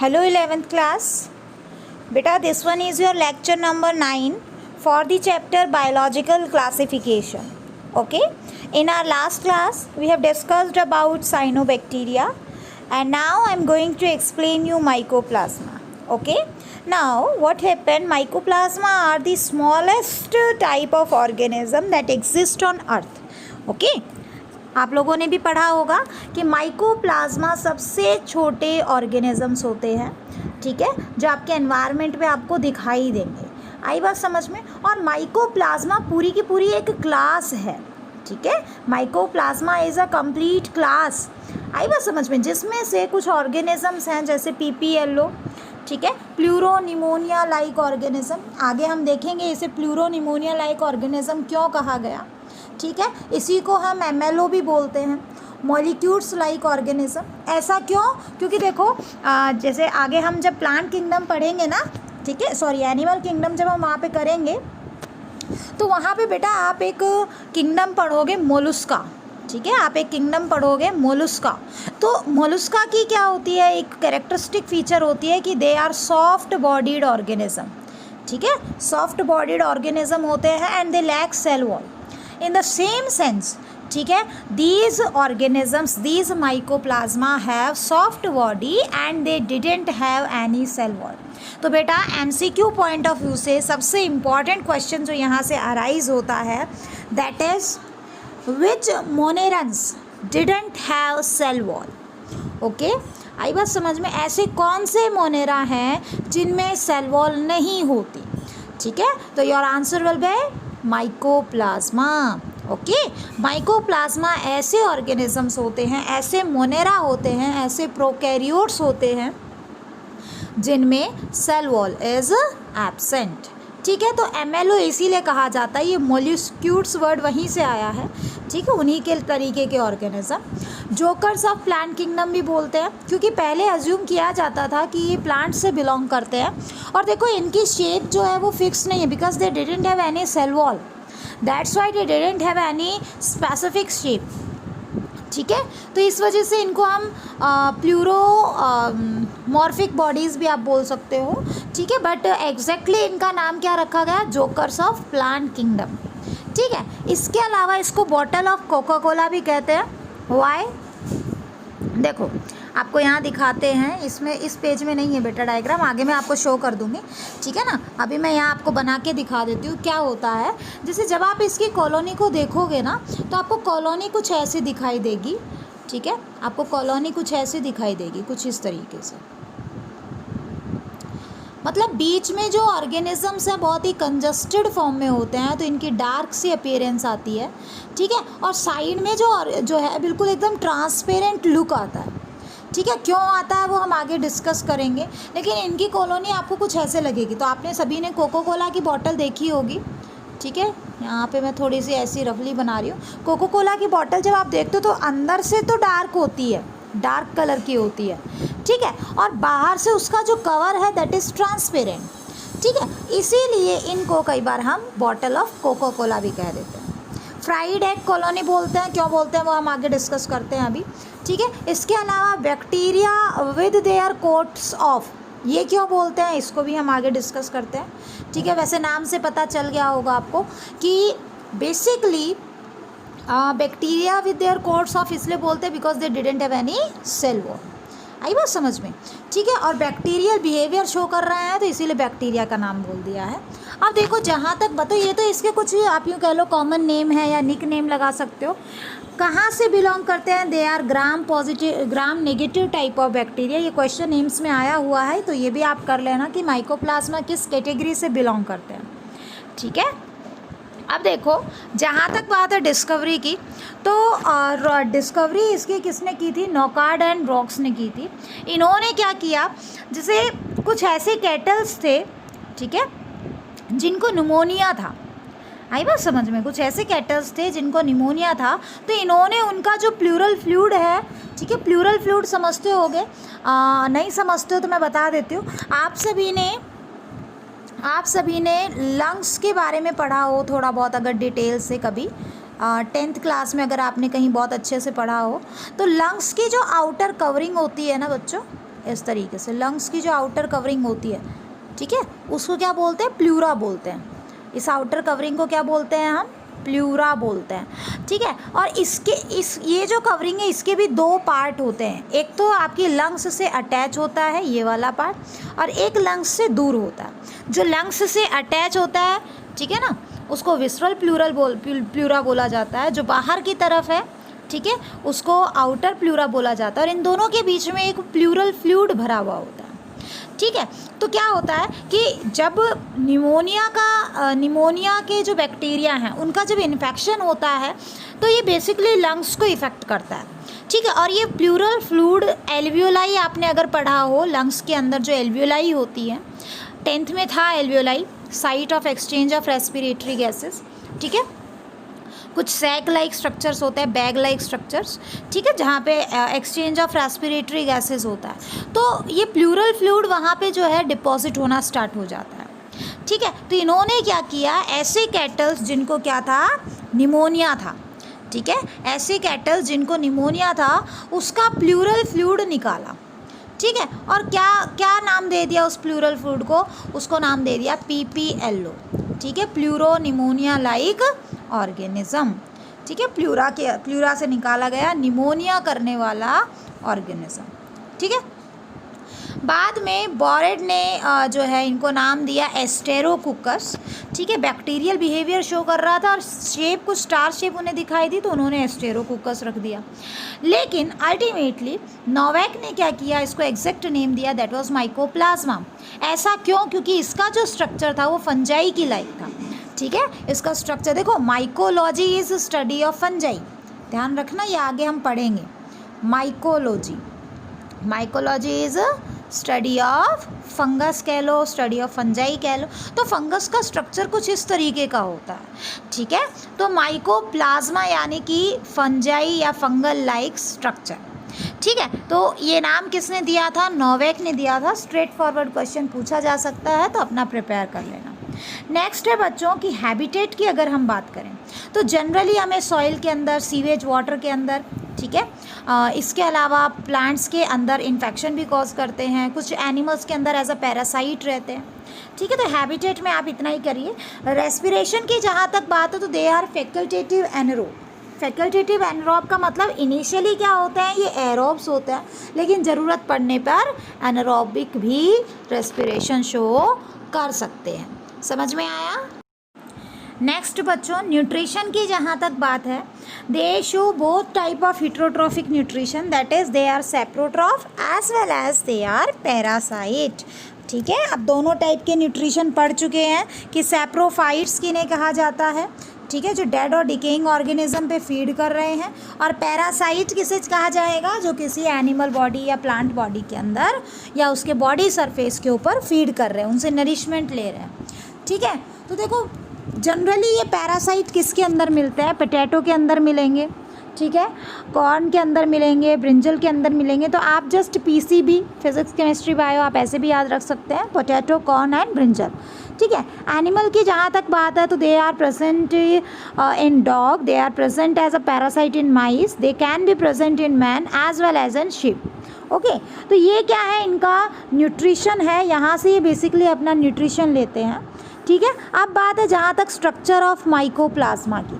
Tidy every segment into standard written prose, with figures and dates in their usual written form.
Hello 11th class. Beta, this one is your lecture number 9 for the chapter biological classification. Okay. In our last class we have discussed about cyanobacteria and now I am going to explain you mycoplasma. Okay. Now what happened, mycoplasma are the smallest type of organism that exist on earth. Okay. आप लोगों ने भी पढ़ा होगा कि mycoplasma सबसे छोटे organisms होते हैं, ठीक है, जो आपके एनवायरनमेंट में आपको दिखाई देंगे। आई बात समझ में। और माइकोप्लाज्मा पूरी की पूरी एक क्लास है, ठीक है। Mycoplasma is a complete class. आई बात समझ में, जिसमें से कुछ ऑर्गेनिजम्स हैं जैसे पीपीएलओ, ठीक है, प्लूरोनिमोनिया लाइक ऑर्गेनिज्म। आगे हम देखेंगे इसे प्लूरोनिमोनिया लाइक ऑर्गेनिज्म क्यों कहा गया, ठीक है। इसी को हम एमएलओ भी बोलते हैं, मॉलिक्यूल्स लाइक ऑर्गेनिज्म। ऐसा क्यों? क्योंकि देखो जैसे आगे हम जब प्लांट किंगडम पढ़ेंगे ना, ठीक है, सॉरी एनिमल किंगडम जब हम वहाँ पे करेंगे तो वहाँ पे बेटा आप एक किंगडम पढ़ोगे मोलुस्का, ठीक है, आप एक किंगडम पढ़ोगे मोलुस्का। तो मोलुस्का की क्या होती है, एक कैरेक्टरिस्टिक फीचर होती है कि they are soft bodied organism, ठीक है, सॉफ्ट बॉडीड ऑर्गेनिज्म होते हैं and they lack cell wall. In the same sense, ठीक है, these organisms, these mycoplasma have soft body and they didn't have any cell wall. तो बेटा MCQ point of view से सबसे इम्पॉर्टेंट क्वेश्चन जो यहाँ से अराइज होता है that is which monerans didn't have cell wall. Okay, आई बात समझ में। ऐसे कौन से मोनेरा हैं जिनमें सेल वॉल नहीं होती, ठीक है। तो your answer will be mycoplasma. Okay, mycoplasma ऐसे ऑर्गेनिजम्स होते हैं, ऐसे मोनेरा होते हैं, ऐसे प्रोकैरियोट्स होते हैं जिनमें सेल वॉल इज एब्सेंट, ठीक है। तो एमएलओ इसीलिए कहा जाता है, ये मोलिक्यूल्स वर्ड वहीं से आया है, ठीक है, उन्हीं के तरीके के organism. Jokers of plant kingdom भी बोलते हैं क्योंकि पहले अज्यूम किया जाता था कि ये प्लांट से बिलोंग करते हैं। और देखो इनकी शेप जो है वो फिक्स नहीं है because they didn't have any cell wall, that's why they didn't have any specific shape, ठीक है। तो इस वजह से इनको हम प्लूरो मॉर्फिक बॉडीज़ भी आप बोल सकते हो, ठीक है। बट एग्जैक्टली इनका नाम क्या रखा गया, जोकर्स ऑफ प्लांट किंगडम, ठीक है। इसके अलावा इसको बॉटल ऑफ कोका कोला भी कहते हैं। वाई, देखो आपको यहाँ दिखाते हैं, इसमें इस पेज में नहीं है बेटा डायग्राम, आगे मैं आपको शो कर दूँगी, ठीक है ना। अभी मैं यहाँ आपको बना के दिखा देती हूँ क्या होता है। जैसे जब आप इसकी कॉलोनी को देखोगे ना तो आपको कॉलोनी कुछ ऐसी दिखाई देगी, ठीक है, आपको कॉलोनी कुछ ऐसी दिखाई देगी, कुछ इस तरीके से। मतलब बीच में जो ऑर्गेनिजम्स हैं बहुत ही कंजस्टेड फॉर्म में होते हैं तो इनकी डार्क सी अपीयरेंस आती है, ठीक है। और साइड में जो है बिल्कुल एकदम ट्रांसपेरेंट लुक आता है, ठीक है। क्यों आता है वो हम आगे डिस्कस करेंगे, लेकिन इनकी कॉलोनी आपको कुछ ऐसे लगेगी। तो आपने सभी ने कोको कोला की बॉटल देखी होगी, ठीक है, यहाँ पे मैं थोड़ी सी ऐसी रफली बना रही हूँ। कोको कोला की बॉटल जब आप देखते हो तो अंदर से तो डार्क होती है, डार्क कलर की होती है, ठीक है, और बाहर से उसका जो कवर है दैट इज़ ट्रांसपेरेंट, ठीक है। इसीलिए इनको कई बार हम बॉटल ऑफ कोको कोला भी कह देते हैं। फ्राइड एग कॉलोनी बोलते हैं, क्यों बोलते हैं वो हम आगे डिस्कस करते हैं अभी, ठीक है। इसके अलावा bacteria with their coats of, ये क्यों बोलते हैं इसको भी हम आगे डिस्कस करते हैं, ठीक है। वैसे नाम से पता चल गया होगा आपको कि basically bacteria with their coats of इसलिए बोलते हैं because they didn't have any cell wall. आई बात समझ में, ठीक है। और बैक्टीरियल बिहेवियर शो कर रहे हैं तो इसीलिए बैक्टीरिया का नाम बोल दिया है। अब देखो जहाँ तक बताओ, ये तो इसके कुछ आप यूँ कह लो कॉमन नेम है या निक नेम लगा सकते हो। कहाँ से बिलोंग करते हैं, they are gram positive gram negative type of bacteria. ये क्वेश्चन नेम्स में आया हुआ है तो ये भी आप कर लेना कि माइकोप्लाज्मा किस कैटेगरी से बिलोंग करते हैं, ठीक है। अब देखो जहाँ तक बात है डिस्कवरी की, तो डिस्कवरी इसकी किसने की थी, नॉकार्ड एंड रॉक्स ने की थी। इन्होंने क्या किया, जैसे कुछ ऐसे कैटल्स थे, ठीक है, जिनको निमोनिया था। आई बात समझ में, कुछ ऐसे कैटल्स थे जिनको निमोनिया था तो इन्होंने उनका जो प्लूरल फ्लूइड है, ठीक है, प्लूरल फ्लूइड समझते होगे, नहीं समझते हो तो मैं बता देती हूँ। आप सभी ने लंग्स के बारे में पढ़ा हो थोड़ा बहुत, अगर डिटेल से कभी 10th क्लास में अगर आपने कहीं बहुत अच्छे से पढ़ा हो तो लंग्स की जो आउटर कवरिंग होती है ना बच्चों, इस तरीके से लंग्स की जो आउटर कवरिंग होती है, ठीक है, उसको क्या बोलते हैं, प्लूरा बोलते हैं। इस आउटर कवरिंग को क्या बोलते हैं हम, प्लूरा बोलते हैं, ठीक है। और ये जो कवरिंग है इसके भी दो पार्ट होते हैं, एक तो आपकी लंग्स से अटैच होता है ये वाला पार्ट, और एक लंग्स से दूर होता है। जो लंग्स से अटैच होता है, ठीक है ना, उसको विसरल प्लूरा बोला जाता है। जो बाहर की तरफ है, ठीक है, उसको आउटर प्लूरा बोला जाता है। और इन दोनों के बीच में एक प्लूरल फ्लूइड भरा हुआ होता है, ठीक है। तो क्या होता है कि जब निमोनिया के जो बैक्टीरिया हैं उनका जब इन्फेक्शन होता है तो ये बेसिकली लंग्स को इफ़ेक्ट करता है, ठीक है। और ये प्लूरल फ्लूइड एल्वियोलाई आपने अगर पढ़ा हो, लंग्स के अंदर जो एल्वियोलाई होती है, 10th में था alveoli, site of exchange of respiratory gases, ठीक है। कुछ सैक लाइक स्ट्रक्चर्स होते हैं, बैग लाइक स्ट्रक्चर्स, ठीक है, जहाँ पे एक्सचेंज ऑफ रेस्पिरेटरी गैसेस होता है। तो ये प्लूरल फ्लूइड वहाँ पे जो है डिपॉजिट होना स्टार्ट हो जाता है, ठीक है। तो इन्होंने क्या किया, ऐसे कैटल्स जिनको क्या था, निमोनिया था, ठीक है, ऐसे कैटल्स जिनको निमोनिया था उसका प्लूरल फ्लूइड निकाला, ठीक है। और क्या नाम दे दिया उस प्लूरल फ्लूइड को, उसको नाम दे दिया PPLO, ठीक है, प्लूरो निमोनिया लाइक ऑर्गेनिज्म, ठीक है। प्लूरा से निकाला गया निमोनिया करने वाला ऑर्गेनिज्म, ठीक है। बाद में बॉरेड ने जो है इनको नाम दिया एस्टेरोकुकस, ठीक है। बैक्टीरियल बिहेवियर शो कर रहा था और शेप कुछ स्टार शेप उन्हें दिखाई दी तो उन्होंने एस्टेरोकुकस रख दिया। लेकिन अल्टीमेटली नोवेक ने क्या किया, इसको एग्जैक्ट नेम दिया, दैट वाज माइकोप्लाज्मा। ऐसा क्यों, क्योंकि इसका जो स्ट्रक्चर था वो फंजाई की लाइक था, ठीक है। इसका स्ट्रक्चर देखो, mycology is study of fungi, ध्यान रखना ये आगे हम पढ़ेंगे। Mycology is study of fungus कह लो, स्टडी ऑफ फंजाई कह लो। तो फंगस का स्ट्रक्चर कुछ इस तरीके का होता है, ठीक है। तो माइकोप्लाज्मा यानी कि फंजाई या फंगल लाइक स्ट्रक्चर, ठीक है। तो ये नाम किसने दिया था, नोवेक ने दिया था। स्ट्रेट फॉरवर्ड क्वेश्चन पूछा जा सकता है तो अपना प्रिपेयर कर लेना। नेक्स्ट है बच्चों की हैबिटेट की अगर हम बात करें तो जनरली हमें सॉइल के अंदर, सीवेज वाटर के अंदर, ठीक है, इसके अलावा प्लांट्स के अंदर इन्फेक्शन भी कॉज करते हैं, कुछ एनिमल्स के अंदर एज अ पैरासाइट रहते हैं, ठीक है। तो हैबिटेट में आप इतना ही करिए। रेस्पिरेशन की जहाँ तक बात है तो दे आर फैकल्टेटिव एनरोब। फैकल्टेटिव एनरोब का मतलब इनिशियली क्या होता है, ये एरोब्स होता है, लेकिन ज़रूरत पड़ने पर एनरोबिक भी रेस्पिरेशन शो कर सकते हैं। समझ में आया। नेक्स्ट बच्चों न्यूट्रिशन की जहाँ तक बात है, they show both type of heterotrophic nutrition, that is they are saprotroph as well as they are parasite, ठीक है। अब दोनों टाइप के न्यूट्रिशन पढ़ चुके हैं कि सैप्रोफाइट्स किन्हें कहा जाता है, ठीक है, जो डेड और डिकेइंग ऑर्गेनिज्म पे फीड कर रहे हैं, और पैरासाइट किसे कहा जाएगा, जो किसी एनिमल बॉडी या प्लांट बॉडी के अंदर या उसके बॉडी सरफेस के ऊपर फीड कर रहे हैं, उनसे नरिशमेंट ले रहे हैं, ठीक है। तो देखो जनरली ये पैरासाइट किसके अंदर मिलते हैं, पोटैटो के अंदर मिलेंगे, ठीक है, कॉर्न के अंदर मिलेंगे, ब्रिंजल के अंदर मिलेंगे। तो आप just PCB, physics chemistry bio, आप ऐसे भी याद रख सकते हैं, पोटैटो, कॉर्न एंड ब्रिंजल, ठीक है। एनिमल की जहाँ तक बात है तो they are present in dog, they are present as a parasite in mice, they can be present in man as well as in sheep, okay. तो ये क्या है, इनका न्यूट्रिशन है, यहाँ से ये बेसिकली अपना न्यूट्रिशन लेते हैं, ठीक है। अब बात है जहाँ तक स्ट्रक्चर ऑफ माइकोप्लाज्मा की,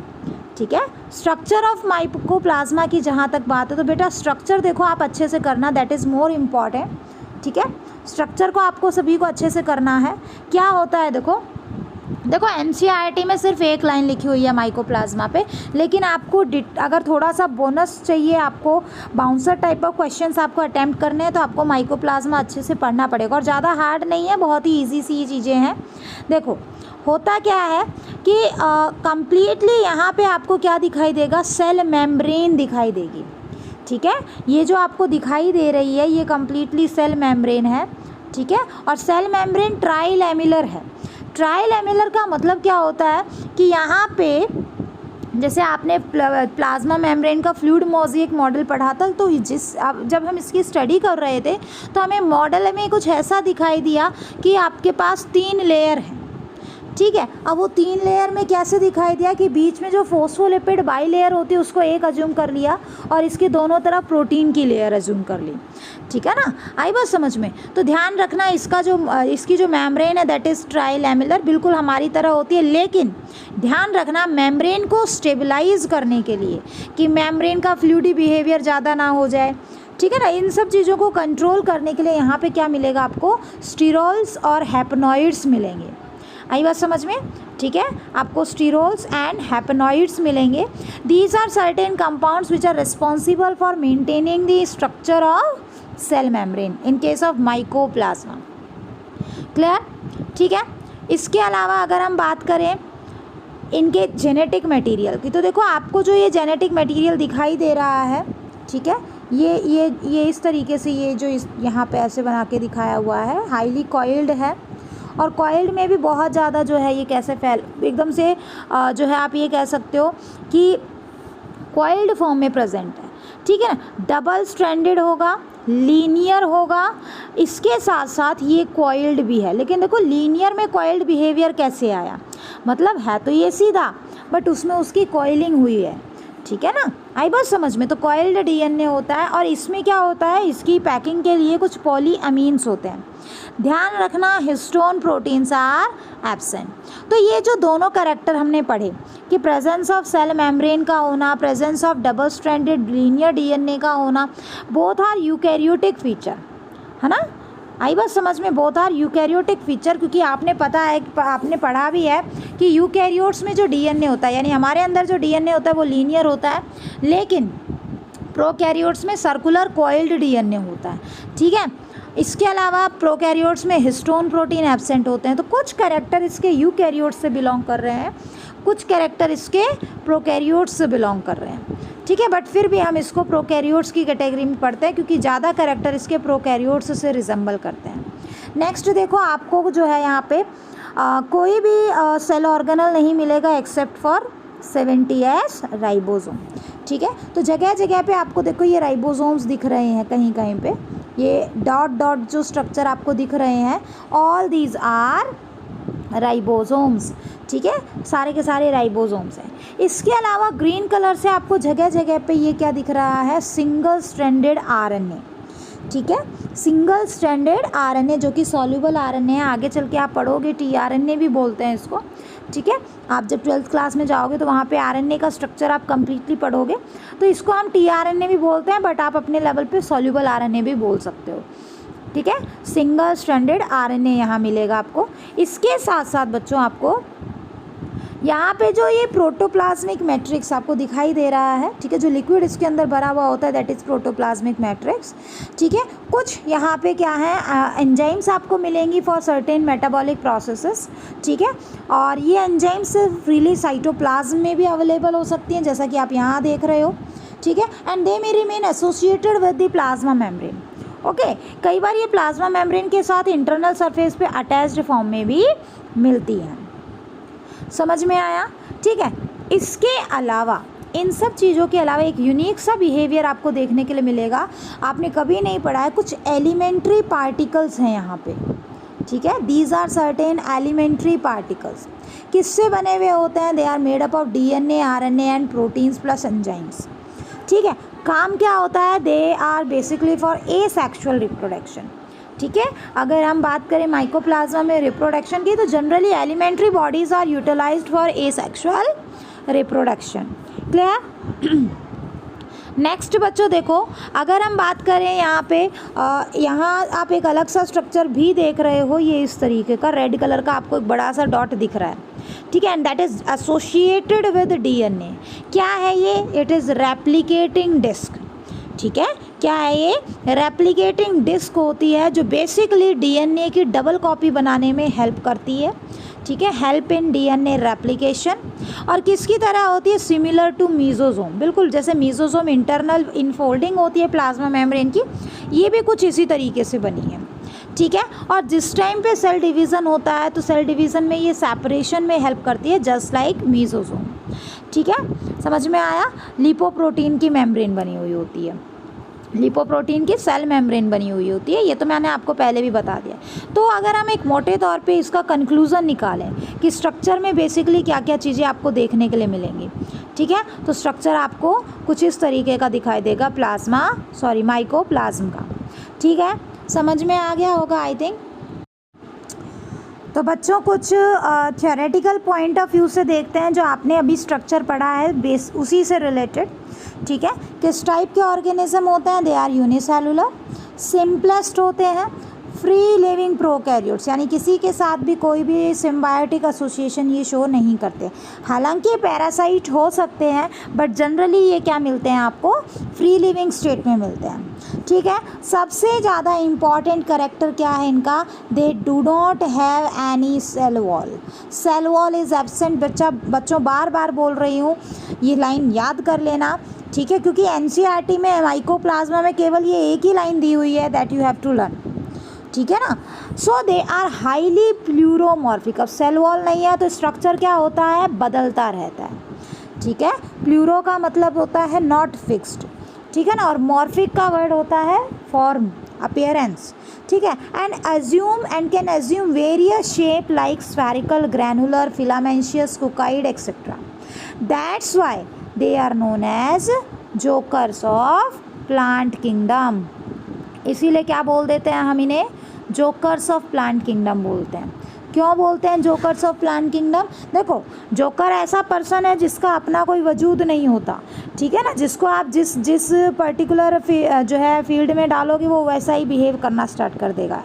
ठीक है, स्ट्रक्चर ऑफ माइकोप्लाज्मा की जहाँ तक बात है तो बेटा स्ट्रक्चर देखो आप अच्छे से करना, दैट इज़ मोर इम्पॉर्टेंट, ठीक है। स्ट्रक्चर को आपको सभी को अच्छे से करना है। क्या होता है देखो NCERT में सिर्फ एक लाइन लिखी हुई है माइकोप्लाज्मा पे, लेकिन आपको अगर थोड़ा सा बोनस चाहिए, आपको बाउंसर टाइप ऑफ क्वेश्चंस आपको अटैम्प्ट करने हैं तो आपको माइकोप्लाज्मा अच्छे से पढ़ना पड़ेगा। और ज़्यादा हार्ड नहीं है, बहुत ही ईजी सी चीज़ें हैं। देखो होता क्या है कि कम्प्लीटली यहाँ पे आपको क्या दिखाई देगा, सेल मेम्ब्रेन दिखाई देगी, ठीक है। ये जो आपको दिखाई दे रही है ये कम्प्लीटली सेल मेम्ब्रेन है, ठीक है। और सेल मेम्ब्रेन ट्राइलेमिलर है। ट्राइलेमिलर का मतलब क्या होता है कि यहाँ पे जैसे आपने प्लाज्मा मेम्ब्रेन का फ्लूइड मोज़ेक मॉडल पढ़ा था, तो जब हम इसकी स्टडी कर रहे थे तो हमें मॉडल में कुछ ऐसा दिखाई दिया कि आपके पास 3 लेयर हैं, ठीक है। अब वो 3 लेयर में कैसे दिखाई दिया कि बीच में जो फोस्फोलिपिड बाई लेयर होती है उसको एक अज्यूम कर लिया और इसके दोनों तरफ प्रोटीन की लेयर अज्यूम कर ली, ठीक है ना। आई बात समझ में। तो ध्यान रखना इसकी जो मेम्ब्रेन है दैट इज़ ट्राइलैमेलर, बिल्कुल हमारी तरह होती है, लेकिन ध्यान रखना मेम्ब्रेन को स्टेबलाइज करने के लिए कि मेम्ब्रेन का फ्लूइडी बिहेवियर ज़्यादा ना हो जाए, ठीक है ना। इन सब चीज़ों को कंट्रोल करने के लिए यहाँ पे क्या मिलेगा आपको, स्टीरोल्स और हैप्नॉइड्स मिलेंगे। आई बात समझ में, ठीक है। आपको स्टीरोल्स एंड हैप्नॉइड्स मिलेंगे। These are certain compounds which are responsible for maintaining the structure of cell membrane in case of mycoplasma. Clear, ठीक है। इसके अलावा अगर हम बात करें इनके जेनेटिक मटेरियल की, तो देखो आपको जो ये जेनेटिक मटेरियल दिखाई दे रहा है, ठीक है, ये इस तरीके से, ये जो यहाँ पे ऐसे बना के दिखाया हुआ है, हाईली कॉइल्ड है और कॉइल्ड में भी बहुत ज़्यादा जो है ये कैसे एकदम से जो है आप ये कह सकते हो कि कॉइल्ड फॉर्म में प्रेजेंट है, ठीक है ना। डबल स्ट्रैंडेड होगा, लीनियर होगा, इसके साथ साथ ये कॉइल्ड भी है। लेकिन देखो लीनियर में कॉइल्ड बिहेवियर कैसे आया, मतलब है तो ये सीधा बट उसमें उसकी कॉइलिंग हुई है, ठीक है ना। आई बात समझ में। तो कॉइल्ड डीएनए होता है और इसमें क्या होता है, इसकी पैकिंग के लिए कुछ पॉलीअमीन्स होते हैं। ध्यान रखना हिस्टोन प्रोटीन्स आर एब्सेंट। तो ये जो दोनों कैरेक्टर हमने पढ़े कि प्रेजेंस ऑफ सेल मेम्ब्रेन का होना, presence of double stranded linear DNA का होना, बोथ आर यूकैरियोटिक फीचर, है ना। आई बात समझ में, बोथ आर यूकैरियोटिक फीचर, क्योंकि आपने पढ़ा भी है कि यूकैरियोट्स में जो डीएनए होता है, यानी हमारे अंदर जो डीएनए होता है वो लीनियर होता है, लेकिन प्रोकैरियोट्स में सर्कुलर कॉइल्ड डीएनए होता है, ठीक है। इसके अलावा प्रोकैरियोट्स में हिस्टोन प्रोटीन एब्सेंट होते हैं। तो कुछ कैरेक्टर इसके यूकैरियोट्स से बिलोंग कर रहे हैं, कुछ कैरेक्टर इसके प्रोकैरियोट्स से बिलोंग कर रहे हैं, ठीक है। बट फिर भी हम इसको प्रोकैरियोट्स की कैटेगरी में पढ़ते हैं क्योंकि ज़्यादा कैरेक्टर इसके प्रोकैरियोट्स से रिजेंबल करते हैं। नेक्स्ट देखो आपको जो है यहाँ पे कोई भी सेल ऑर्गेनल नहीं मिलेगा एक्सेप्ट फॉर 70S राइबोसोम, ठीक है। तो जगह जगह पे आपको देखो ये राइबोसोम्स दिख रहे हैं, कहीं कहीं पे ये डॉट डॉट जो स्ट्रक्चर आपको दिख रहे हैं, ऑल दीज आर राइबोसोम्स, ठीक है, सारे के सारे राइबोसोम्स हैं। इसके अलावा ग्रीन कलर से आपको जगह जगह पे ये क्या दिख रहा है, सिंगल स्ट्रैंडेड आरएनए, ठीक है, सिंगल स्ट्रैंडेड आरएनए जो कि सॉल्युबल आरएनए है। आगे चल के आप पढ़ोगे टीआरएनए भी बोलते हैं इसको, ठीक है। आप जब 12th क्लास में जाओगे तो वहाँ पे आरएनए का स्ट्रक्चर आप कंप्लीटली पढ़ोगे, तो इसको हम टीआरएनए भी बोलते हैं, बट आप अपने लेवल पे सॉल्युबल आरएनए भी बोल सकते हो, ठीक है। सिंगल स्ट्रैंडेड आरएनए यहाँ मिलेगा आपको। इसके साथ साथ बच्चों आपको यहाँ पे जो ये प्रोटोप्लाज्मिक मैट्रिक्स आपको दिखाई दे रहा है, ठीक है, जो लिक्विड इसके अंदर भरा हुआ होता है दैट इज़ प्रोटोप्लाज्मिक मैट्रिक्स, ठीक है। कुछ यहाँ पे क्या है, एंजाइम्स आपको मिलेंगी फॉर सर्टेन मेटाबॉलिक प्रोसेसेस, ठीक है। और ये एंजाइम्स फ्रीली साइटोप्लाज्म में भी अवेलेबल हो सकती हैं, जैसा कि आप यहाँ देख रहे हो, ठीक है। And they may remain associated with the plasma membrane, okay. कई बार ये प्लाज्मा मेम्ब्रेन के साथ इंटरनल सरफेस पे अटैच्ड फॉर्म में भी मिलती हैं। समझ में आया, ठीक है। इसके अलावा इन सब चीज़ों के अलावा एक यूनिक सा बिहेवियर आपको देखने के लिए मिलेगा, आपने कभी नहीं पढ़ा है, कुछ एलिमेंट्री पार्टिकल्स हैं यहाँ पे, ठीक है। These are certain elementary particles. किससे बने हुए होते हैं, they are made up of DNA, RNA and proteins plus enzymes, ठीक है। काम क्या होता है, they are basically for asexual reproduction, ठीक है। अगर हम बात करें माइकोप्लाज्मा में रिप्रोडक्शन की, तो generally elementary bodies are utilized for asexual reproduction. Clear. Next बच्चों देखो, अगर हम बात करें यहाँ पे यहाँ आप एक अलग सा स्ट्रक्चर भी देख रहे हो, ये इस तरीके का रेड कलर का आपको एक बड़ा सा डॉट दिख रहा है, ठीक है, and that is associated with DNA. क्या है ये, इट इज़ रेप्लिकेटिंग डिस्क, ठीक है। क्या है ये, रेप्लिकेटिंग डिस्क होती है जो बेसिकली डीएनए की डबल कॉपी बनाने में हेल्प करती है, ठीक है, हेल्प इन डीएनए रेप्लिकेशन। और किसकी तरह होती है, सिमिलर टू मीजोजोम, बिल्कुल जैसे मीजोजोम इंटरनल इनफोल्डिंग होती है प्लाज्मा मेम्ब्रेन की, ये भी कुछ इसी तरीके से बनी है, ठीक है। और जिस टाइम पे सेल डिवीज़न होता है तो सेल डिवीज़न में ये सेपरेशन में हेल्प करती है, जस्ट लाइक मीजोजोम, ठीक है। समझ में आया, लिपोप्रोटीन की मेम्ब्रेन बनी हुई होती है, लिपोप्रोटीन की सेल मेम्ब्रेन बनी हुई होती है, ये तो मैंने आपको पहले भी बता दिया। तो अगर हम एक मोटे तौर पे इसका कंक्लूज़न निकालें कि स्ट्रक्चर में बेसिकली क्या क्या चीज़ें आपको देखने के लिए मिलेंगी, ठीक है, तो स्ट्रक्चर आपको कुछ इस तरीके का दिखाई देगा, माइकोप्लाज्म का। ठीक है, समझ में आ गया होगा आई थिंक। तो बच्चों कुछ थ्योरेटिकल पॉइंट ऑफ व्यू से देखते हैं जो आपने अभी स्ट्रक्चर पढ़ा है बेस उसी से रिलेटेड। ठीक है, किस टाइप के ऑर्गेनिज्म होते हैं? दे आर यूनिसेलुलर, सिंपलेस्ट होते हैं, फ्री लिविंग प्रोकैरियोट्स, यानी किसी के साथ भी कोई भी सिम्बायोटिक एसोसिएशन ये शो नहीं करते। हालांकि पैरासाइट हो सकते हैं बट जनरली ये क्या मिलते हैं आपको? फ्री लिविंग स्टेट में मिलते हैं। ठीक है, सबसे ज़्यादा इम्पॉर्टेंट करेक्टर क्या है इनका? They do not have any cell wall. Cell wall is absent. बच्चों बार बार बोल रही हूँ, ये लाइन याद कर लेना। ठीक है, क्योंकि एनसीईआरटी में माइकोप्लाज्मा में केवल ये एक ही लाइन दी हुई है, that you have to learn. ठीक है ना। So they are highly pleomorphic. अब सेल वॉल नहीं है तो स्ट्रक्चर क्या होता है? बदलता रहता है। ठीक है, प्लूरो का मतलब होता है नॉट फिक्स्ड, ठीक है ना, और मॉर्फिक का वर्ड होता है फॉर्म, अपीयरेंस। ठीक है, and can assume various shape like spherical, granular, filamentous, coccoid etcetera. That's why they are known as jokers of plant kingdom. इसीलिए क्या बोल देते हैं हम इन्हें? जोकर्स ऑफ प्लांट किंगडम बोलते हैं। क्यों बोलते हैं जोकर्स ऑफ प्लांट किंगडम? देखो, जोकर ऐसा पर्सन है जिसका अपना कोई वजूद नहीं होता, ठीक है ना, जिसको आप जिस पर्टिकुलर जो है फील्ड में डालोगे वो वैसा ही बिहेव करना स्टार्ट कर देगा।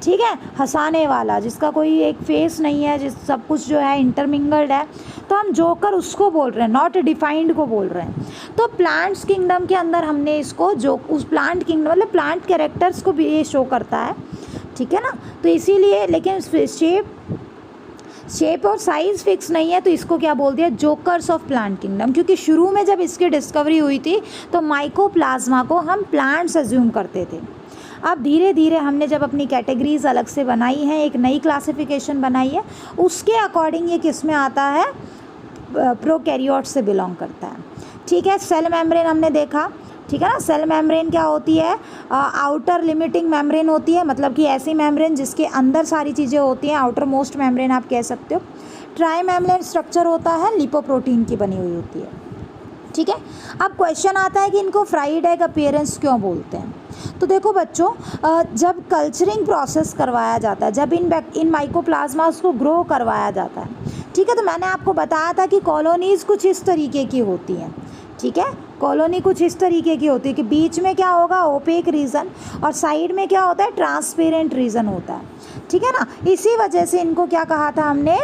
ठीक है, हंसाने वाला, जिसका कोई एक फेस नहीं है, जिस सब कुछ जो है इंटरमिंगल्ड है, तो हम जोकर उसको बोल रहे हैं, नॉट डिफाइंड को बोल रहे हैं। तो प्लांट्स किंगडम के अंदर हमने इसको जो उस प्लांट किंगडम मतलब प्लांट कैरेक्टर्स को भी ये शो करता है। ठीक है ना, तो इसीलिए, लेकिन शेप और साइज़ फिक्स नहीं है तो इसको क्या बोल दिया? Jokers of plant kingdom. क्योंकि शुरू में जब इसकी डिस्कवरी हुई थी तो माइकोप्लाज्मा को हम प्लांट्स एज्यूम करते थे। अब धीरे धीरे हमने जब अपनी कैटेगरीज अलग से बनाई हैं, एक नई क्लासिफिकेशन बनाई है, उसके अकॉर्डिंग ये किस में आता है? प्रोकैरियोट से बिलोंग करता है। ठीक है, सेल मेम्ब्रेन हमने देखा। ठीक है ना, सेल मेम्ब्रेन क्या होती है? आउटर लिमिटिंग मेम्ब्रेन होती है, मतलब कि ऐसी मेम्ब्रेन जिसके अंदर सारी चीज़ें होती हैं, आउटर मोस्ट मेम्ब्रेन आप कह सकते हो। ट्राई मेम्ब्रेन स्ट्रक्चर होता है, लिपोप्रोटीन की बनी हुई होती है। ठीक है, अब क्वेश्चन आता है कि इनको फ्राइड एग अपीयरेंस क्यों बोलते हैं? तो देखो बच्चों, जब कल्चरिंग प्रोसेस करवाया जाता है, जब इन माइकोप्लाज्मास को ग्रो करवाया जाता है, ठीक है, तो मैंने आपको बताया था कि कॉलोनीज़ कुछ इस तरीके की होती हैं। ठीक है, कॉलोनी कुछ इस तरीके की होती है कि बीच में क्या होगा? ओपेक रीजन, और साइड में क्या होता है? ट्रांसपेरेंट रीजन होता है। ठीक है ना, इसी वजह से इनको क्या कहा था हमने?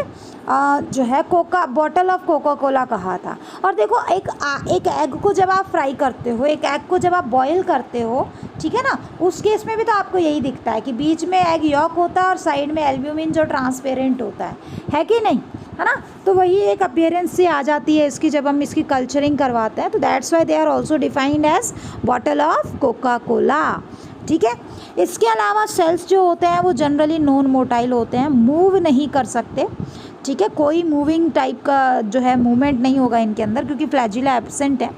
जो है बॉटल ऑफ कोका कोला कहा था। और देखो, एक एग को जब आप फ्राई करते हो, एक एग को जब आप बॉयल करते हो, ठीक है ना, उस केस में भी तो आपको यही दिखता है कि बीच में एग यॉक होता है और साइड में एल्ब्यूमिन जो ट्रांसपेरेंट होता है कि नहीं? है ना, तो वही एक अपीयरेंस से आ जाती है इसकी जब हम इसकी कल्चरिंग करवाते हैं। तो that's why they are also defined as bottle of Coca Cola. ठीक है, इसके अलावा सेल्स जो होते हैं वो जनरली नॉन मोटाइल होते हैं, मूव नहीं कर सकते। ठीक है, कोई मूविंग टाइप का जो है मूवमेंट नहीं होगा इनके अंदर, क्योंकि फ्लैजिला एब्सेंट है।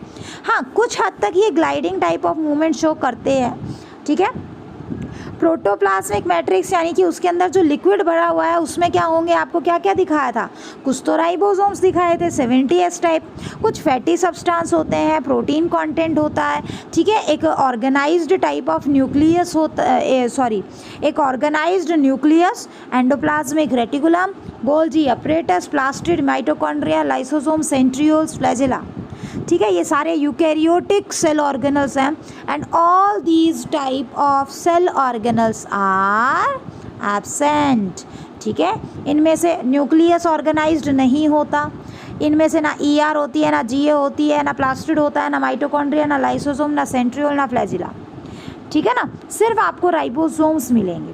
हाँ, कुछ हद तक ये gliding type of movement show करते हैं। ठीक है, प्रोटोप्लाज्मिक मैट्रिक्स यानी कि उसके अंदर जो लिक्विड भरा हुआ है उसमें क्या होंगे? आपको क्या क्या दिखाया था? कुछ तो राइबोसोम्स दिखाए थे 70S टाइप, कुछ फैटी सब्सटेंस होते हैं, प्रोटीन कंटेंट होता है। ठीक है, एक ऑर्गेनाइज्ड टाइप ऑफ न्यूक्लियस होता है, एक organized nucleus, endoplasmic reticulum, Golgi apparatus, plastid, mitochondria, lysosome, centrioles, flagella. ठीक है, ये सारे यूकैरियोटिक सेल ऑर्गेनल्स हैं, and all these type of cell organelles are absent. ठीक है, इनमें से न्यूक्लियस ऑर्गेनाइज्ड नहीं होता, इनमें से ना ER होती है, ना GA होती है, ना प्लास्टिड होता है, ना माइटोकॉन्ड्रिया, ना लाइसोसोम, ना सेंट्रियोल, ना फ्लैजिला। ठीक है ना, सिर्फ आपको राइबोसोम्स मिलेंगे।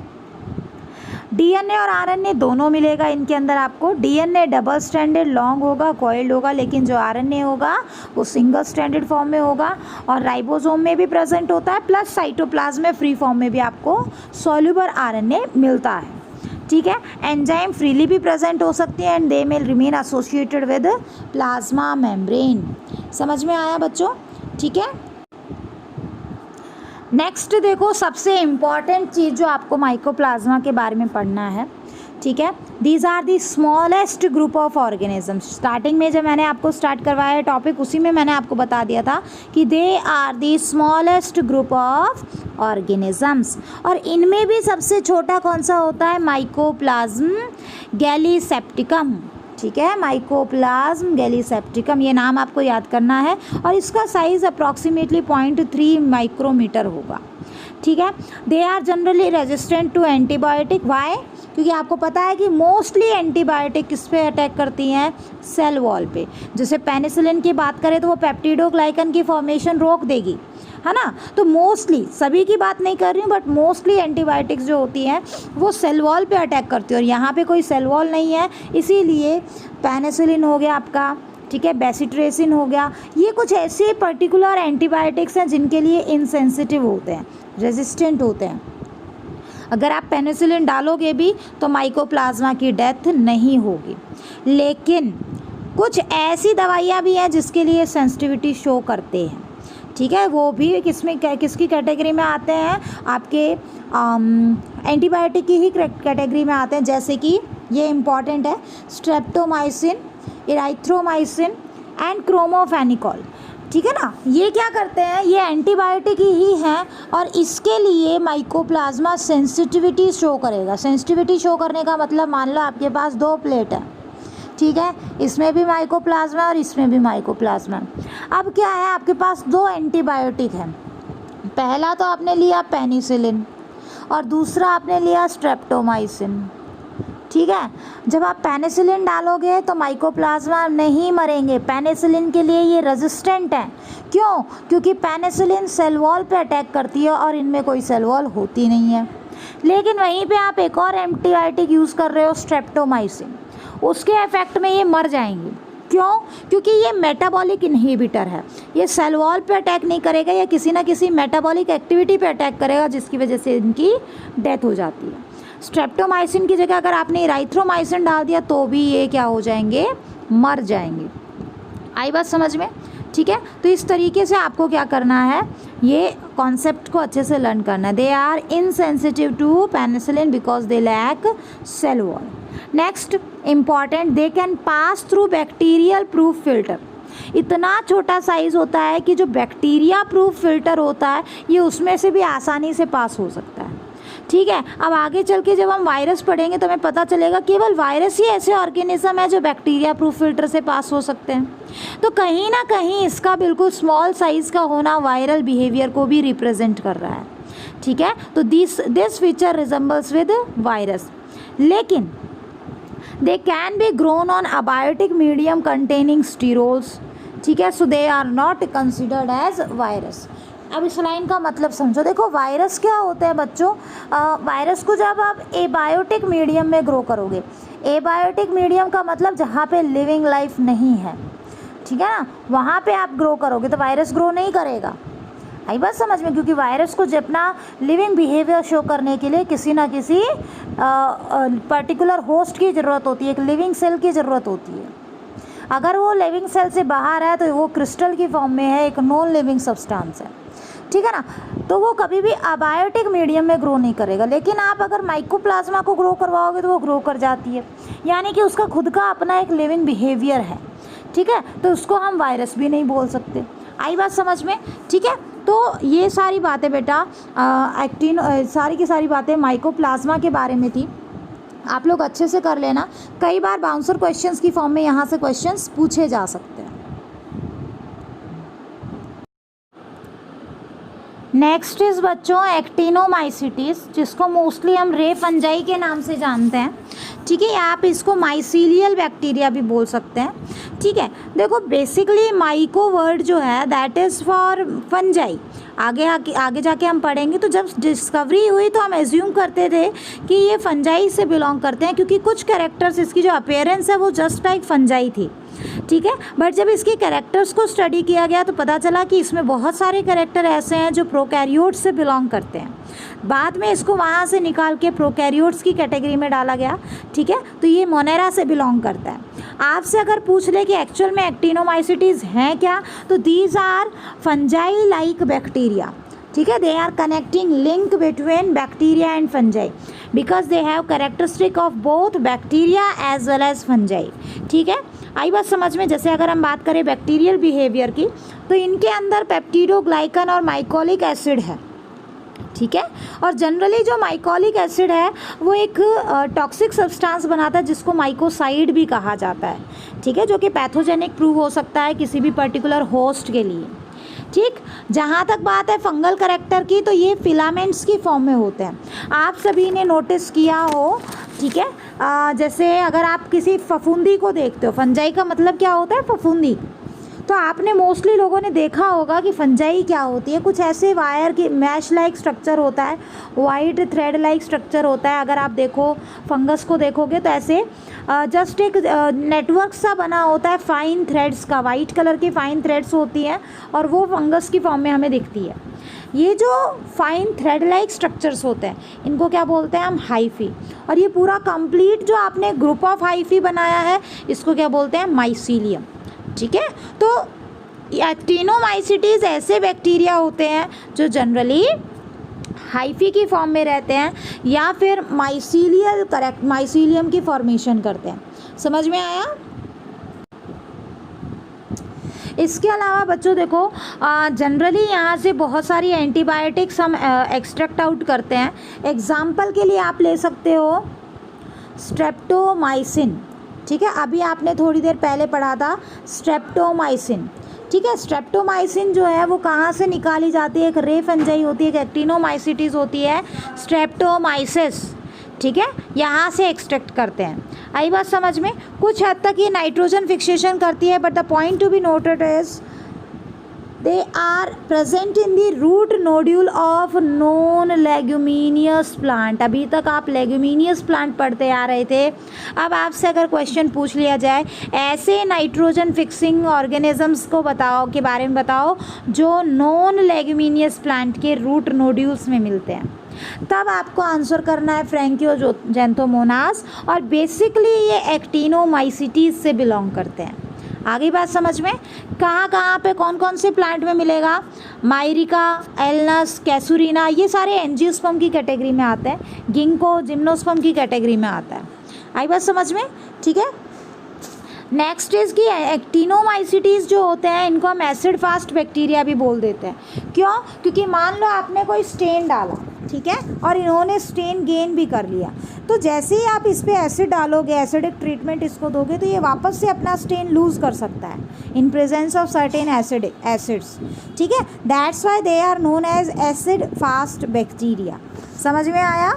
DNA और RNA दोनों मिलेगा इनके अंदर आपको। DNA डबल स्टैंडर्ड लॉन्ग होगा, कॉइल्ड होगा, लेकिन जो RNA होगा वो सिंगल स्टैंडर्ड फॉर्म में होगा, और राइबोसोम में भी प्रेजेंट होता है, प्लस साइटोप्लाज्म में फ्री फॉर्म में भी आपको सॉल्युबल RNA मिलता है। ठीक है, एंजाइम फ्रीली भी प्रेजेंट हो सकती है, and they may remain associated with plasma membrane. समझ में आया बच्चों? ठीक है, नेक्स्ट देखो, सबसे इम्पॉर्टेंट चीज़ जो आपको माइकोप्लाज्मा के बारे में पढ़ना है, ठीक है, these are the smallest group of organism. Starting में जब मैंने आपको स्टार्ट करवाया है टॉपिक, उसी में मैंने आपको बता दिया था कि they are the smallest group of organisms. और इनमें भी सबसे छोटा कौन सा होता है? माइकोप्लाज्म गैलीसेप्टिकम, ठीक है, माइकोप्लाज्म गैलीसेप्टिकम, ये नाम आपको याद करना है। और इसका साइज़ अप्रॉक्सीमेटली 0.3 माइक्रोमीटर होगा, ठीक है। They are generally resistant to antibiotic. Why? क्योंकि आपको पता है कि मोस्टली एंटीबायोटिक किस पे अटैक करती हैं? सेल वॉल पे। जैसे पेनिसिलिन की बात करें तो वो पेप्टिडोग्लाइकन की फॉर्मेशन रोक देगी, है ना। तो मोस्टली, सभी की बात नहीं कर रही हूँ, बट मोस्टली एंटीबायोटिक्स जो होती हैं वो सेल वॉल पे अटैक करती है, और यहाँ पे कोई सेल वॉल नहीं है, इसीलिए पेनिसिलिन हो गया आपका, ठीक है, बेसिट्रेसिन हो गया, ये कुछ ऐसे पर्टिकुलर एंटीबायोटिक्स हैं जिनके लिए इनसेंसिटिव होते हैं, रेजिस्टेंट होते हैं। अगर आप पेनिसिलिन डालोगे भी तो माइकोप्लाज्मा की डेथ नहीं होगी। लेकिन कुछ ऐसी दवाइयाँ भी हैं जिसके लिए सेंसिटिविटी शो करते हैं, ठीक है, वो भी किसकी कैटेगरी में आते हैं? आपके एंटीबायोटिक की ही कैटेगरी में आते हैं। जैसे कि ये इम्पॉर्टेंट है, स्ट्रेप्टोमाइसिन, इराइथ्रोमाइसिन एंड क्रोमोफेनिकॉल, ठीक है ना। ये क्या करते हैं? ये एंटीबायोटिक ही हैं, और इसके लिए माइकोप्लाज्मा सेंसिटिविटी शो करेगा। सेंसिटिविटी शो करने का मतलब, मान लो आपके पास 2 प्लेट है, ठीक है, इसमें भी माइकोप्लाज्मा और इसमें भी माइकोप्लाज्मा। अब क्या है, आपके पास 2 एंटीबायोटिक हैं। पहला तो आपने लिया पेनिसिलिन और दूसरा आपने लिया स्ट्रेप्टोमाइसिन, ठीक है। जब आप पेनिसिलिन डालोगे तो माइकोप्लाज्मा नहीं मरेंगे, पेनिसिलिन के लिए ये रेजिस्टेंट है। क्यों? क्योंकि पेनिसिलिन सेल वॉल पे अटैक करती है और इनमें कोई सेल वॉल होती नहीं है। लेकिन वहीं पे आप एक और एंटीबायोटिक यूज़ कर रहे हो, स्ट्रेप्टोमाइसिन, उसके इफेक्ट में ये मर जाएंगे। क्यों? क्योंकि ये मेटाबॉलिक इन्हिबिटर है, ये सेल वॉल पे अटैक नहीं करेगा, या किसी ना किसी मेटाबॉलिक एक्टिविटी पे अटैक करेगा, जिसकी वजह से इनकी डेथ हो जाती है। स्ट्रेप्टोमाइसिन की जगह अगर आपने इराइथ्रोमाइसिन डाल दिया तो भी ये क्या हो जाएंगे? मर जाएंगे। आई बात समझ में? ठीक है, तो इस तरीके से आपको क्या करना है, ये कॉन्सेप्ट को अच्छे से लर्न करना है। They are insensitive to penicillin because they lack cell wall. Next important, they can pass through bacterial proof filter. इतना छोटा साइज़ होता है कि जो बैक्टीरिया प्रूफ फिल्टर होता है ये उसमें से भी आसानी से पास हो सकता है, ठीक है। अब आगे चल के जब हम वायरस पढ़ेंगे तो हमें पता चलेगा केवल वायरस ही ऐसे ऑर्गेनिज्म है जो बैक्टीरिया प्रूफ फिल्टर से पास हो सकते हैं। तो कहीं ना कहीं इसका बिल्कुल स्मॉल साइज़ का होना वायरल बिहेवियर को भी रिप्रेजेंट कर रहा है, ठीक है। तो this feature resembles with virus, लेकिन they can be grown on abiotic medium containing sterols, ठीक है। So they are not considered as virus. अब इस लाइन का मतलब समझो। देखो वायरस क्या होते हैं बच्चों, वायरस को जब आप एबायोटिक मीडियम में ग्रो करोगे, एबायोटिक मीडियम का मतलब जहाँ पे लिविंग लाइफ नहीं है, ठीक है ना, वहाँ पे आप ग्रो करोगे तो वायरस ग्रो नहीं करेगा। आई बात समझ में? क्योंकि वायरस को जब अपना लिविंग बिहेवियर शो करने के लिए किसी ना किसी पर्टिकुलर होस्ट की ज़रूरत होती है, एक लिविंग सेल की ज़रूरत होती है। अगर वो लिविंग सेल से बाहर है तो वो क्रिस्टल की फॉर्म में है, एक नॉन लिविंग सब्सटेंस है, ठीक है ना। तो वो कभी भी अबायोटिक मीडियम में ग्रो नहीं करेगा। लेकिन आप अगर माइकोप्लाज्मा को ग्रो करवाओगे तो वो ग्रो कर जाती है, यानी कि उसका खुद का अपना एक लिविंग बिहेवियर है, ठीक है। तो उसको हम वायरस भी नहीं बोल सकते। आई बात समझ में? ठीक है, तो ये सारी बातें बेटा सारी की सारी बातें माइकोप्लाज्मा के बारे में थी। आप लोग अच्छे से कर लेना। कई बार बाउंसर क्वेश्चंस की फॉर्म में यहाँ से क्वेश्चंस पूछे जा सकते हैं। नेक्स्ट इज़ बच्चों एक्टिनोमाइसिटिस, जिसको मोस्टली हम रे फंजाई के नाम से जानते हैं, ठीक है। आप इसको माइसीलियल बैक्टीरिया भी बोल सकते हैं, ठीक है। देखो बेसिकली माइको वर्ड जो है दैट इज़ फॉर फंजाई। आगे जाके हम पढ़ेंगे। तो जब डिस्कवरी हुई तो हम एज्यूम करते थे कि ये फंजाई से बिलोंग करते हैं, क्योंकि कुछ कैरेक्टर्स, इसकी जो अपीयरेंस है वो जस्ट लाइक फंजाई थी, ठीक है। बट जब इसके कैरेक्टर्स को स्टडी किया गया तो पता चला कि इसमें बहुत सारे कैरेक्टर ऐसे हैं जो प्रोकैरियोट्स से बिलोंग करते हैं। बाद में इसको वहाँ से निकाल के प्रोकैरियोट्स की कैटेगरी में डाला गया, ठीक है। तो ये मोनेरा से बिलोंग करता है। आपसे अगर पूछ ले कि एक्चुअल में एक्टिनोमाइसिटीज़ हैं क्या, तो these are fungi like bacteria, ठीक है, they are connecting link between bacteria and fungi because they have characteristic of both bacteria as well as fungi. ठीक है, आई बात समझ में। जैसे अगर हम बात करें बैक्टीरियल बिहेवियर की, तो इनके अंदर पेप्टिडोग्लाइकन और माइकोलिक एसिड है। ठीक है, और जनरली जो माइकोलिक एसिड है वो एक टॉक्सिक सब्सटेंस बनाता है जिसको माइकोसाइड भी कहा जाता है। ठीक है, जो कि पैथोजेनिक प्रूव हो सकता है किसी भी पर्टिकुलर होस्ट के लिए। ठीक, जहाँ तक बात है फंगल करेक्टर की, तो ये फिलामेंट्स की फॉर्म में होते हैं। आप सभी ने नोटिस किया हो, ठीक है, जैसे अगर आप किसी फफूंदी को देखते हो, फंजाई का मतलब क्या होता है, फफूंदी, तो आपने मोस्टली लोगों ने देखा होगा कि फंजाई क्या होती है, कुछ ऐसे वायर की मैश लाइक स्ट्रक्चर होता है, वाइट थ्रेड लाइक स्ट्रक्चर होता है। अगर आप देखो फंगस को देखोगे तो ऐसे जस्ट एक नेटवर्क सा बना होता है फाइन थ्रेड्स का, वाइट कलर की फाइन थ्रेड्स होती हैं और वो फंगस की फॉर्म में हमें दिखती है। ये जो फाइन थ्रेड लाइक स्ट्रक्चर्स होते हैं इनको क्या बोलते हैं हम, हाइफी। और ये पूरा कंप्लीट जो आपने ग्रुप ऑफ हाइफी बनाया है इसको क्या बोलते हैं, माइसीलियम। ठीक है, तो एक्टिनोमाइसीटीज ऐसे बैक्टीरिया होते हैं जो जनरली हाइफी की फॉर्म में रहते हैं या फिर माइसीलियम की फॉर्मेशन करते हैं। समझ में आया? इसके अलावा बच्चों देखो, जनरली यहाँ से बहुत सारी एंटीबायोटिक्स हम एक्सट्रैक्ट आउट करते हैं। एग्जाम्पल के लिए आप ले सकते हो स्ट्रेप्टोमाइसिन। ठीक है, अभी आपने थोड़ी देर पहले पढ़ा था स्ट्रेप्टोमाइसिन। ठीक है, स्ट्रेप्टोमाइसिन जो है वो कहाँ से निकाली जाती है, एक रे फंजाई होती है, एक एक्टिनोमाइसिटीज होती है, स्ट्रेप्टोमाइसिस। ठीक है, यहाँ से एक्सट्रैक्ट करते हैं। आई बात समझ में? कुछ हद तक ये नाइट्रोजन फिक्सेशन करती है, but the point to be noted is they are present in the root nodule of non leguminous plant. अभी तक आप लेग्यूमिनियस प्लांट पढ़ते आ रहे थे। अब आपसे अगर क्वेश्चन पूछ लिया जाए ऐसे नाइट्रोजन फिक्सिंग ऑर्गेनिजम्स को बताओ, के बारे में बताओ जो नॉन लेग्यूमिनियस प्लांट के रूट नोड्यूल्स में मिलते हैं, तब आपको आंसर करना है फ्रैंकियोजेंथोमोनास, और बेसिकली ये एक्टिनोमाइसीटीज से बिलोंग करते हैं। आगे बात समझ में? कहाँ कहाँ पे कौन कौन से प्लांट में मिलेगा, मायरिका, एलनस, कैसुरीना, ये सारे एंजियोस्पर्म की कैटेगरी में आते हैं। गिंको जिम्नोस्पर्म की कैटेगरी में आता है। आई बात समझ में? ठीक है, नेक्स्ट इज कि एक्टिनोमाइसीटीज जो होते हैं इनको हम एसिड फास्ट बैक्टीरिया भी बोल देते हैं। क्यों? क्योंकि मान लो आपने कोई स्टेन डाला, ठीक है, और इन्होंने स्टेन गेन भी कर लिया, तो जैसे ही आप इस पर एसिड डालोगे, एसिडिक ट्रीटमेंट इसको दोगे, तो ये वापस से अपना स्टेन लूज़ कर सकता है in presence of certain acids. ठीक है, that's why they are known as acid fast bacteria. समझ में आया?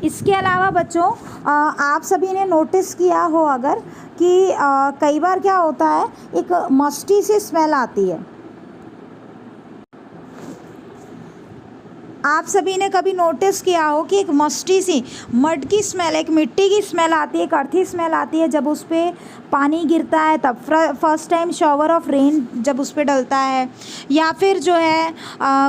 इसके अलावा बच्चों आप सभी ने नोटिस किया हो अगर कि कई बार क्या होता है, एक मस्टी सी स्मेल आती है। आप सभी ने कभी नोटिस किया हो कि एक मस्टी सी मड की स्मेल, एक मिट्टी की स्मेल आती है, एक अर्थी स्मेल आती है जब उस पर पानी गिरता है, तब first time shower of rain जब उस पर डलता है, या फिर जो है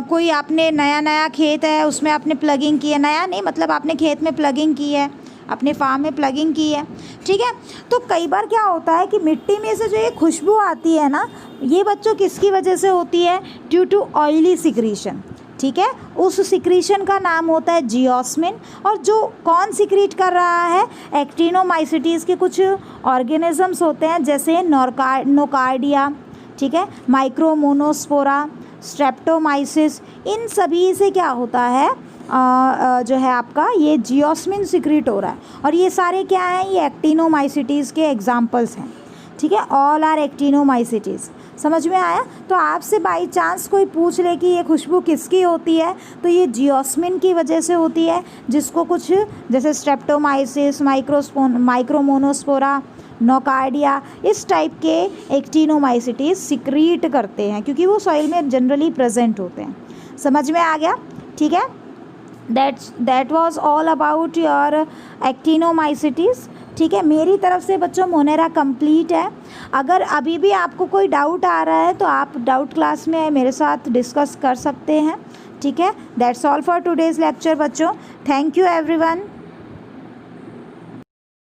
कोई आपने नया खेत है उसमें आपने प्लगिंग की है, नया नहीं मतलब आपने खेत में प्लगिंग की है, अपने फार्म में प्लगिंग की है। ठीक है, तो कई बार क्या होता है कि मिट्टी में से जो ये खुशबू आती है ना, ये बच्चों किसकी वजह से होती है, ड्यू टू ऑयली सिक्रीशन। ठीक है, उस सिक्रीशन का नाम होता है जियोस्मिन, और जो कौन सिक्रीट कर रहा है, एक्टिनोमाइसीटीज़ के कुछ ऑर्गेनिजम्स होते हैं जैसे नोकार्डिया, ठीक है, माइक्रोमोनोस्पोरा, स्ट्रेप्टोमाइसिस, इन सभी से क्या होता है जो है आपका ये जियोस्मिन सिक्रीट हो रहा है, और ये सारे क्या हैं, ये एक्टिनोमाइसीटीज़ के एग्जाम्पल्स हैं। ठीक है, ऑल आर एक्टिनोमाइसीटीज़। समझ में आया? तो आपसे बाई चांस कोई पूछ ले कि ये खुशबू किसकी होती है, तो ये जियोस्मिन की वजह से होती है, जिसको कुछ जैसे स्ट्रेप्टोमाइसिस, माइक्रोमोनोस्पोरा, नोकार्डिया, इस टाइप के एक्टिनोमाइसीटीज सिक्रीट करते हैं क्योंकि वो सॉइल में जनरली प्रेजेंट होते हैं। समझ में आ गया? ठीक है, that was all about your actinomycetes. ठीक है, मेरी तरफ से बच्चों मोनेरा कंप्लीट है। अगर अभी भी आपको कोई डाउट आ रहा है तो आप डाउट क्लास में मेरे साथ डिस्कस कर सकते हैं। ठीक है, that's all for today's lecture बच्चों। Thank you everyone.